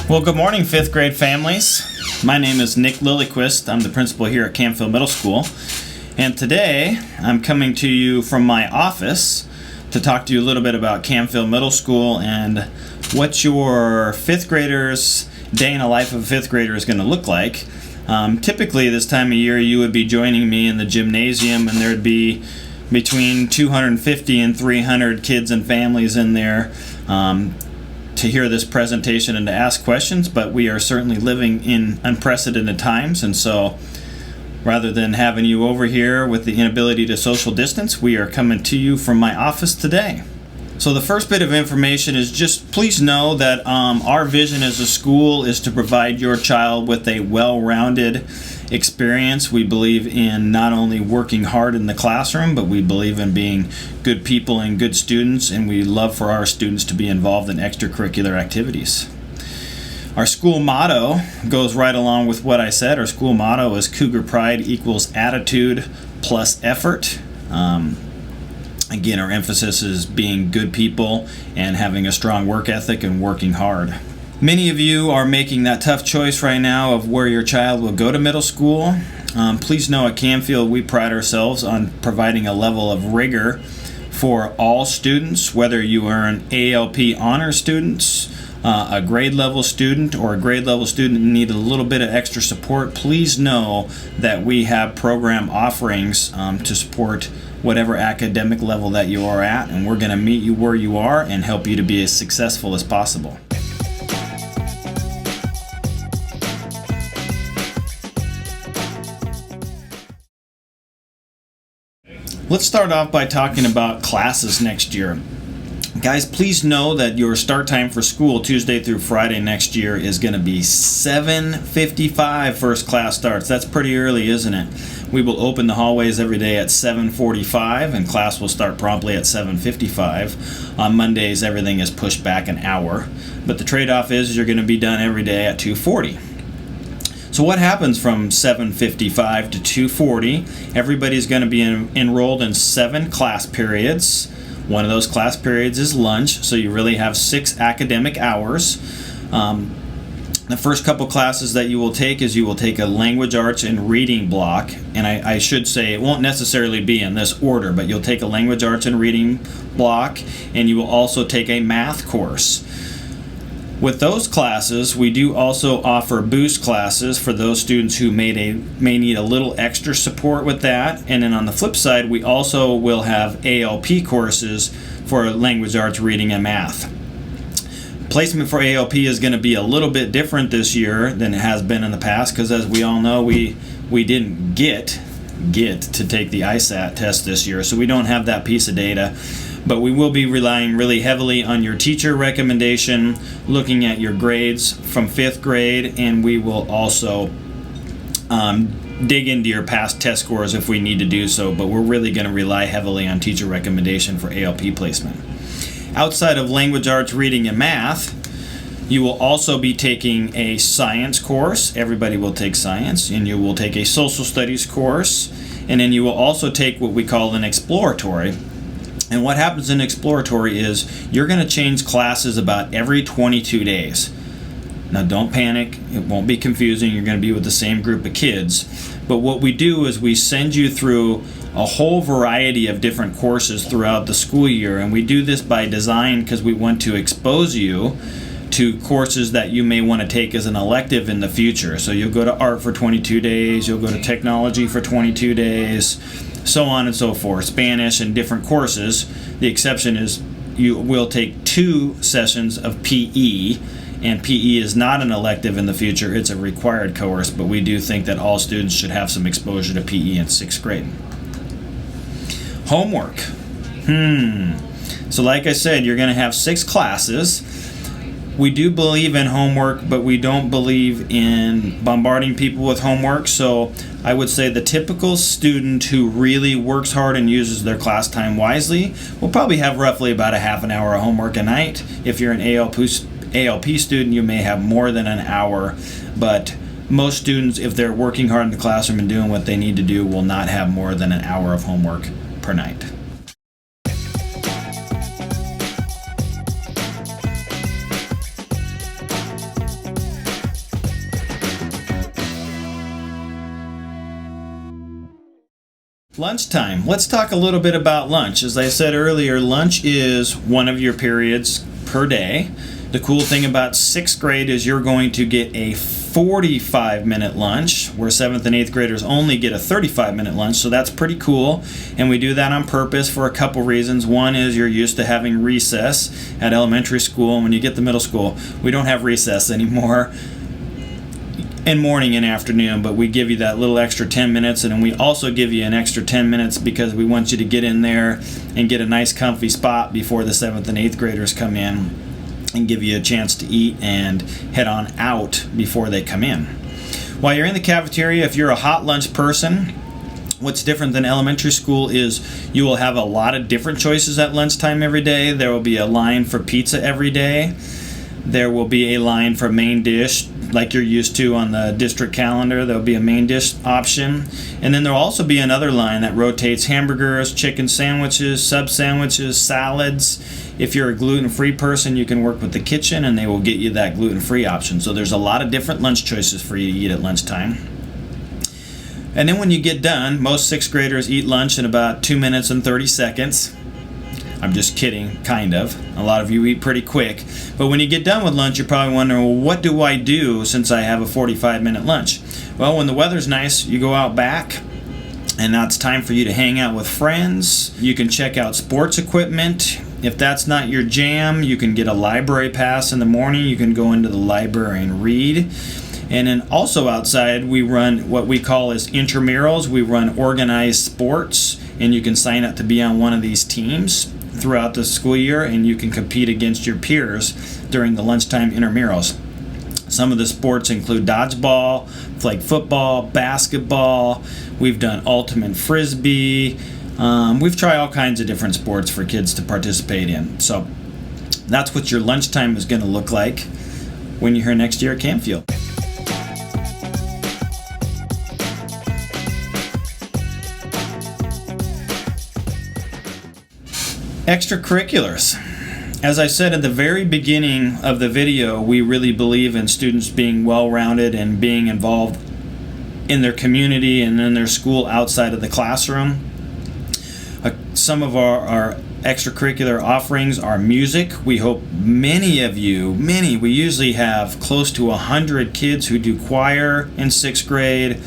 Well, good morning, 5th grade families. My name is Nick Lilyquist. I'm the principal here at Canfield Middle School. And today, I'm coming to you from my office to talk to you a little bit about Canfield Middle School and what your 5th graders' day in the life of a 5th grader is going to look like. Typically, this time of year, you would be joining me in the gymnasium, and there'd be between 250 and 300 kids and families in there to hear this presentation and to ask questions, but we are certainly living in unprecedented times, and so rather than having you over here with the inability to social distance, we are coming to you from my office today. So the first bit of information is just please know that our vision as a school is to provide your child with a well-rounded experience. We believe in not only working hard in the classroom, but we believe in being good people and good students, and we love for our students to be involved in extracurricular activities. Our school motto goes right along with what I said. Our school motto is Cougar Pride equals attitude plus effort. Again, our emphasis is being good people and having a strong work ethic and working hard. Many of you are making that tough choice right now of where your child will go to middle school. Please know at Canfield we pride ourselves on providing a level of rigor for all students, whether you are an ALP honor students, a grade level student, or a grade level student and need a little bit of extra support. Please know that we have program offerings to support whatever academic level that you are at, and we're going to meet you where you are and help you to be as successful as possible. Let's start off by talking about classes next year. Guys, please know that your start time for school Tuesday through Friday next year is going to be 7:55 first class starts. That's pretty early, isn't it? We will open the hallways every day at 7:45 and class will start promptly at 7:55. On Mondays, everything is pushed back an hour. But the trade-off is you're going to be done every day at 2:40. So what happens from 7:55 to 2:40? Everybody's going to be enrolled in 7 class periods. One of those class periods is lunch, so you really have 6 academic hours. The first couple classes that you will take is you will take a language arts and reading block, and I should say it won't necessarily be in this order, but you'll take a language arts and reading block, and you will also take a math course. With those classes, we do also offer boost classes for those students who may need a little extra support with that. And then on the flip side, we also will have ALP courses for language arts, reading, and math. Placement for ALP is going to be a little bit different this year than it has been in the past, because as we all know, we didn't get to take the ISAT test this year, so we don't have that piece of data. But we will be relying really heavily on your teacher recommendation, looking at your grades from 5th grade, and we will also dig into your past test scores if we need to do so, but we're really going to rely heavily on teacher recommendation for ALP placement. Outside of language arts, reading, and math, you will also be taking a science course. Everybody will take science, and you will take a social studies course, and then you will also take what we call an exploratory. And what happens in exploratory is you're going to change classes about every 22 days. Now don't panic, it won't be confusing, you're going to be with the same group of kids. But what we do is we send you through a whole variety of different courses throughout the school year, and we do this by design because we want to expose you to courses that you may want to take as an elective in the future. So you'll go to art for 22 days, you'll go to technology for 22 days, so on and so forth, Spanish and different courses. The exception is you will take 2 sessions of PE, and PE is not an elective in the future, it's a required course, but we do think that all students should have some exposure to PE in 6th grade. Homework. So like I said, you're going to have 6 classes. We do believe in homework, but we don't believe in bombarding people with homework. So I would say the typical student who really works hard and uses their class time wisely will probably have roughly about a half an hour of homework a night. If you're an ALP student, you may have more than an hour, but most students, if they're working hard in the classroom and doing what they need to do, will not have more than an hour of homework per night. Lunchtime. Let's talk a little bit about lunch. As I said earlier, lunch is one of your periods per day. The cool thing about 6th grade is you're going to get a 45-minute lunch, where 7th and 8th graders only get a 35-minute lunch, so that's pretty cool. And we do that on purpose for a couple reasons. One is you're used to having recess at elementary school, and when you get to middle school, we don't have recess anymore in morning and afternoon, but we give you that little extra 10 minutes, and then we also give you an extra 10 minutes because we want you to get in there and get a nice comfy spot before the 7th and 8th graders come in, and give you a chance to eat and head on out before they come in. While you're in the cafeteria, if you're a hot lunch person, what's different than elementary school is you will have a lot of different choices at lunchtime every day. There will be a line for pizza every day. There will be a line for main dish, like you're used to on the district calendar. There'll be a main dish option. And then there'll also be another line that rotates hamburgers, chicken sandwiches, sub sandwiches, salads. If you're a gluten-free person, you can work with the kitchen and they will get you that gluten-free option. So there's a lot of different lunch choices for you to eat at lunchtime. And then when you get done, most 6th graders eat lunch in about 2 minutes and 30 seconds. I'm just kidding, kind of. A lot of you eat pretty quick. But when you get done with lunch, you're probably wondering, well, what do I do since I have a 45-minute lunch? Well, when the weather's nice, you go out back, and now it's time for you to hang out with friends. You can check out sports equipment. If that's not your jam, you can get a library pass in the morning. You can go into the library and read. And then also outside, we run what we call as intramurals. We run organized sports, and you can sign up to be on one of these teams throughout the school year, and you can compete against your peers during the lunchtime intramurals. Some of the sports include dodgeball, flag football, basketball. We've done ultimate frisbee. We've tried all kinds of different sports for kids to participate in. So that's what your lunchtime is going to look like when you're here next year at Canfield. Extracurriculars. As I said at the very beginning of the video, we really believe in students being well-rounded and being involved in their community and in their school outside of the classroom. Some of our extracurricular offerings are music. We hope many of you, we usually have close to 100 kids who do choir in 6th grade,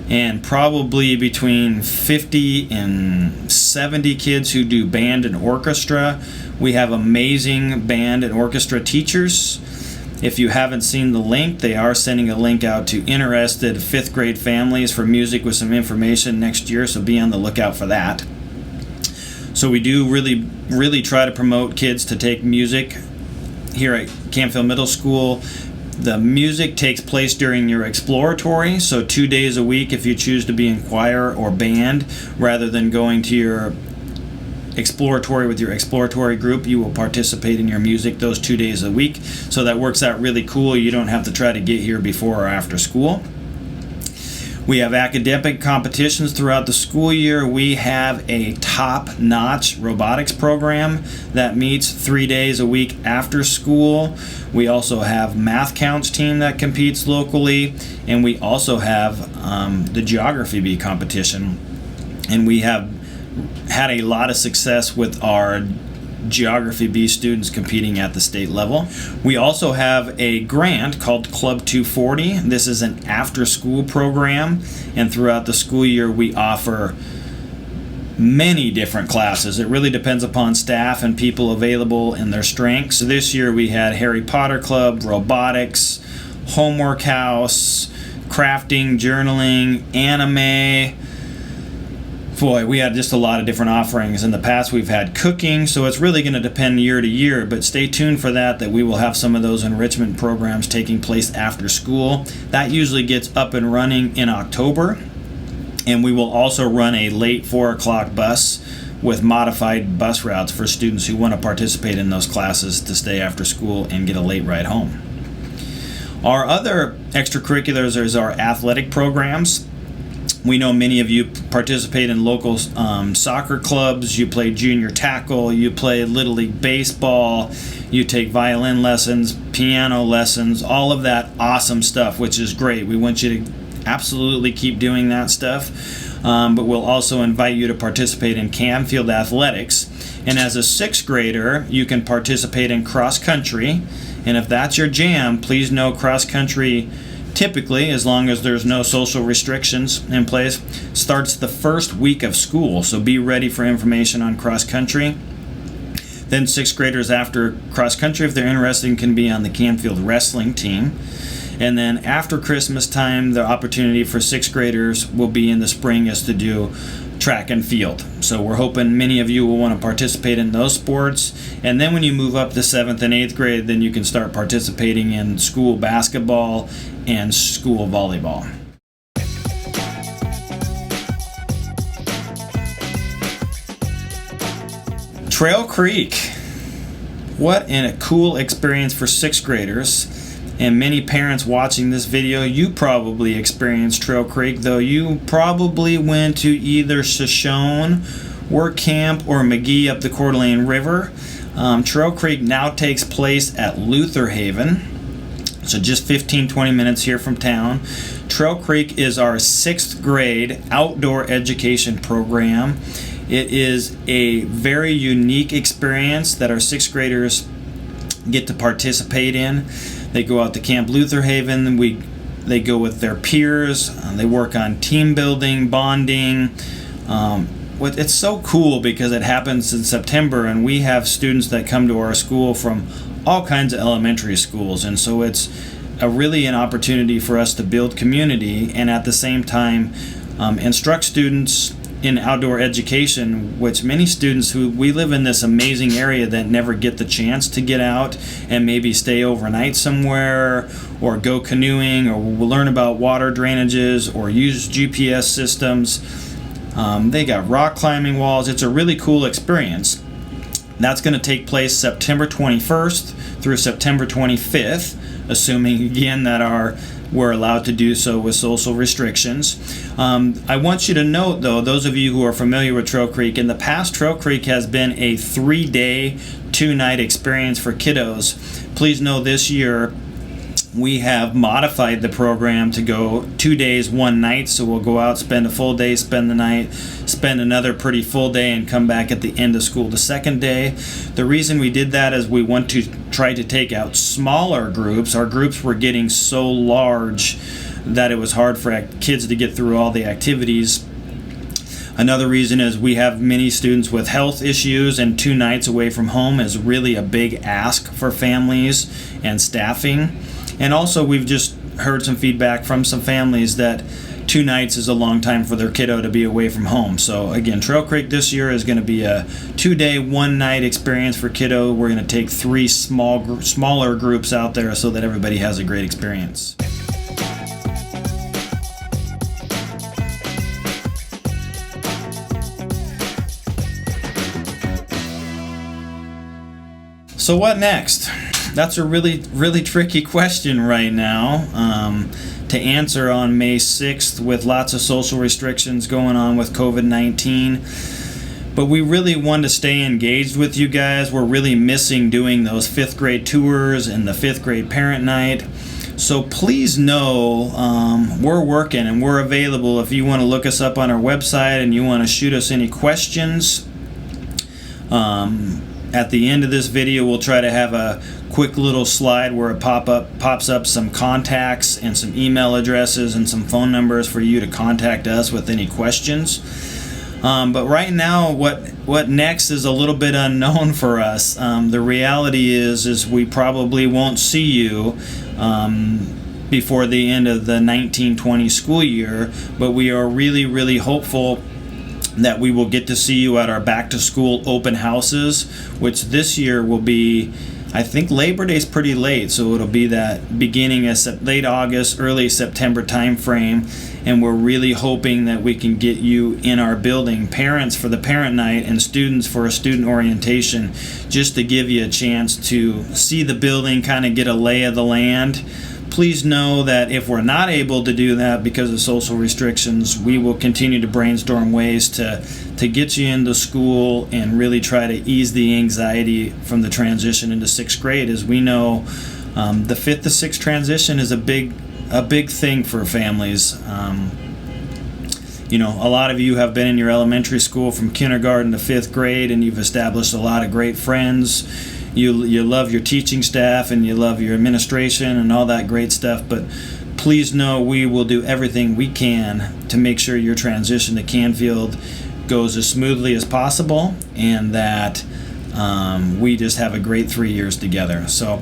and probably between 50 and 70 kids who do band and orchestra. We have amazing band and orchestra teachers. If you haven't seen the link, they are sending a link out to interested 5th grade families for music with some information next year, so be on the lookout for that. So we do really try to promote kids to take music here at Canfield Middle School. The music takes place during your exploratory, so 2 days a week if you choose to be in choir or band, rather than going to your exploratory with your exploratory group, you will participate in your music those 2 days a week. So that works out really cool. You don't have to try to get here before or after school. We have academic competitions throughout the school year. We have a top-notch robotics program that meets 3 days a week after school. We also have math counts team that competes locally, and we also have the geography bee competition. And we have had a lot of success with our Geography B students competing at the state level. We also have a grant called Club 240. This is an after-school program, and throughout the school year we offer many different classes. It really depends upon staff and people available and their strengths. So this year we had Harry Potter Club, robotics, homework house, crafting, journaling, anime. Boy, we had just a lot of different offerings. In the past, we've had cooking, so it's really going to depend year to year, but stay tuned for that we will have some of those enrichment programs taking place after school. That usually gets up and running in October, and we will also run a late 4 o'clock bus with modified bus routes for students who want to participate in those classes to stay after school and get a late ride home. Our other extracurriculars is our athletic programs. We know many of you participate in local soccer clubs, you play junior tackle, you play Little League baseball, you take violin lessons, piano lessons, all of that awesome stuff, which is great. We want you to absolutely keep doing that stuff. but we'll also invite you to participate in Canfield athletics. And as a sixth grader, you can participate in cross country. And if that's your jam, please know cross country typically, as long as there's no social restrictions in place, starts the first week of school. So be ready for information on cross country. Then sixth graders after cross country, if they're interested, can be on the Canfield wrestling team. And then after Christmas time, the opportunity for sixth graders will be in the spring is to do track and field. So we're hoping many of you will want to participate in those sports. And then when you move up to 7th and 8th grade, then you can start participating in school basketball and school volleyball. Trout Creek. What a cool experience for sixth graders. And many parents watching this video, you probably experienced Trout Creek, though you probably went to either Shoshone, Work Camp, or McGee up the Coeur d'Alene River. Trout Creek now takes place at Luther Haven, so just 15-20 minutes here from town. Trout Creek is our 6th grade outdoor education program. It is a very unique experience that our 6th graders get to participate in. They go out to Camp Luther Haven. They go with their peers. They work on team building, bonding. It's so cool because it happens in September, and we have students that come to our school from all kinds of elementary schools, and so it's really an opportunity for us to build community and at the same time instruct students in outdoor education, which many students we live in this amazing area that never get the chance to get out and maybe stay overnight somewhere or go canoeing or learn about water drainages or use GPS systems. They got rock climbing walls. It's a really cool experience. That's going to take place September 21st through September 25th, assuming again that we're allowed to do so with social restrictions. I want you to note, though, those of you who are familiar with Trout Creek, in the past, Trout Creek has been a 3-day, 2-night experience for kiddos. Please know this year we have modified the program to go 2 days, 1 night. So we'll go out, spend a full day, spend the night, spend another pretty full day, and come back at the end of school the second day. The reason we did that is we want to try to take out smaller groups. Our groups were getting so large that it was hard for kids to get through all the activities. Another reason is we have many students with health issues, and 2 nights away from home is really a big ask for families and staffing. And also, we've just heard some feedback from some families that 2 nights is a long time for their kiddo to be away from home. So again, Trout Creek this year is going to be a 2-day, 1-night experience for kiddo. We're going to take 3 smaller groups out there so that everybody has a great experience. So what next? That's a really, really tricky question right now to answer on May 6th with lots of social restrictions going on with COVID-19. But we really want to stay engaged with you guys. We're really missing doing those 5th grade tours and the 5th grade parent night. So please know we're working and we're available if you want to look us up on our website and you want to shoot us any questions. At the end of this video, we'll try to have a quick little slide where it pops up some contacts and some email addresses and some phone numbers for you to contact us with any questions. But right now, what next is a little bit unknown for us. The reality is we probably won't see you before the end of the 1920 school year, but we are really, really hopeful that we will get to see you at our back-to-school open houses, which this year will be, I think Labor Day is pretty late, so it'll be that beginning of late August, early September time frame, and we're really hoping that we can get you in our building, parents for the parent night and students for a student orientation, just to give you a chance to see the building, kind of get a lay of the land. Please know that if we're not able to do that because of social restrictions, we will continue to brainstorm ways to get you into school and really try to ease the anxiety from the transition into 6th grade. As we know, the 5th to 6th transition is a big thing for families. You know, a lot of you have been in your elementary school from kindergarten to 5th grade, and you've established a lot of great friends. You love your teaching staff, and you love your administration and all that great stuff, but please know we will do everything we can to make sure your transition to Canfield goes as smoothly as possible, and that we just have a great 3 years together. So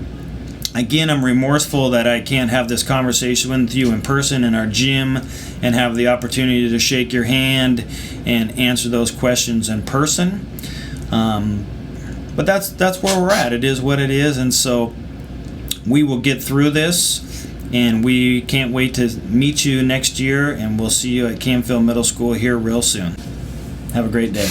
again, I'm remorseful that I can't have this conversation with you in person in our gym and have the opportunity to shake your hand and answer those questions in person. But that's where we're at. It is what it is, and so we will get through this, and we can't wait to meet you next year, and we'll see you at Canfield Middle School here real soon. Have a great day.